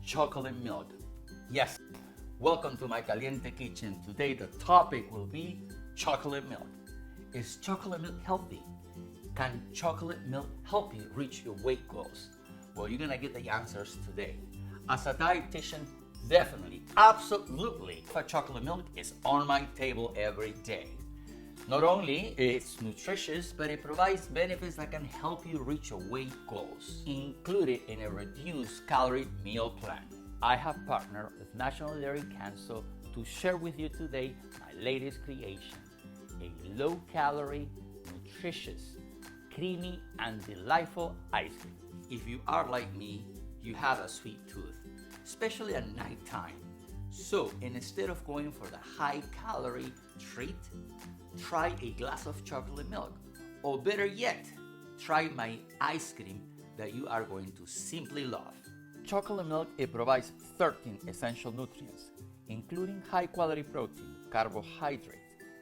Chocolate milk. Yes, welcome to my caliente kitchen. Today the topic will be chocolate milk. Is chocolate milk healthy? Can chocolate milk help you reach your weight goals? Well, you're gonna get the answers today. As a dietitian, definitely, absolutely, chocolate milk is on my table every day. Not only it's nutritious, but it provides benefits that can help you reach your weight goals, included in a reduced-calorie meal plan. I have partnered with National Dairy Council to share with you today my latest creation, a low-calorie, nutritious, creamy, and delightful ice cream. If you are like me, you have a sweet tooth, especially at nighttime. So instead of going for the high-calorie treat, try a glass of chocolate milk, or better yet, try my ice cream that you are going to simply love. Chocolate milk, it provides 13 essential nutrients, including high-quality protein, carbohydrates,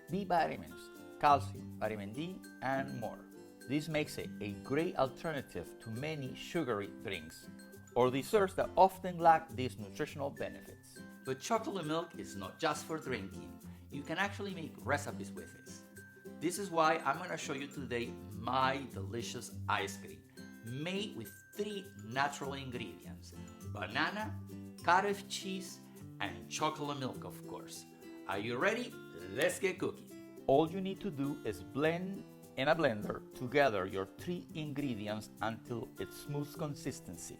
B vitamins, calcium, vitamin D, and more. This makes it a great alternative to many sugary drinks or desserts that often lack these nutritional benefits. But chocolate milk is not just for drinking. You can actually make recipes with it. This is why I'm going to show you today my delicious ice cream made with 3 natural ingredients: banana, cottage cheese, and chocolate milk, of course. Are you ready? Let's get cooking. All you need to do is blend in a blender together your 3 ingredients until it's smooth consistency.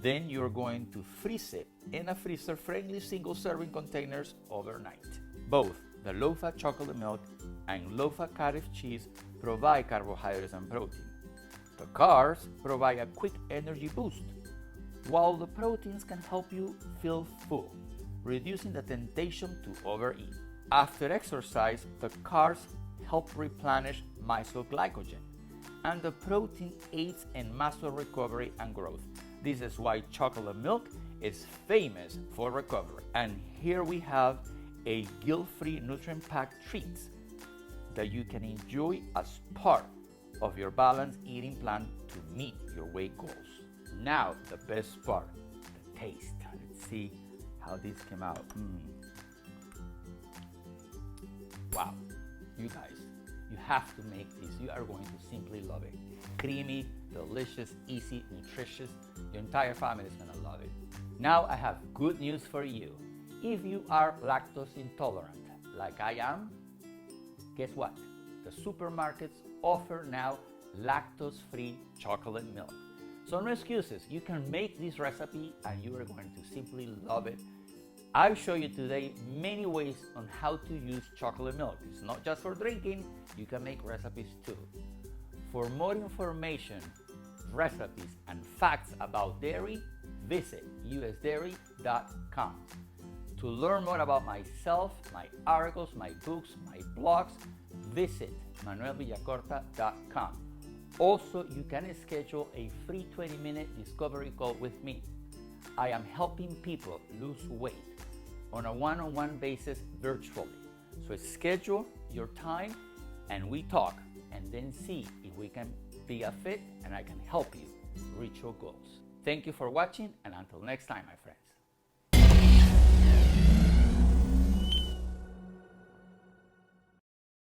Then you're going to freeze it in a freezer-friendly single-serving containers overnight. Both the low-fat chocolate milk and low-fat cottage cheese provide carbohydrates and protein. The carbs provide a quick energy boost, while the proteins can help you feel full, reducing the temptation to overeat. After exercise, the carbs help replenish muscle glycogen, and the protein aids in muscle recovery and growth. This is why chocolate milk is famous for recovery. And here we have a guilt-free, nutrient-packed treat that you can enjoy as part of your balanced eating plan to meet your weight goals. Now, the best part, the taste. Let's see how this came out. Wow, you guys, you have to make this. You are going to simply love it. Creamy, delicious, easy, nutritious. Your entire family is gonna love it. Now I have good news for you. If you are lactose intolerant, like I am, guess what? The supermarkets offer now lactose-free chocolate milk. So no excuses. You can make this recipe and you are going to simply love it. I'll show you today many ways on how to use chocolate milk. It's not just for drinking, you can make recipes too. For more information, recipes, and facts about dairy, visit usdairy.com. To learn more about myself, my articles, my books, my blogs, visit Villacorta.com. Also, you can schedule a free 20-minute discovery call with me. I am helping people lose weight on a one-on-one basis virtually. So schedule your time and we talk, and then see if we can be a fit and I can help you reach your goals. Thank you for watching, and until next time, my friends.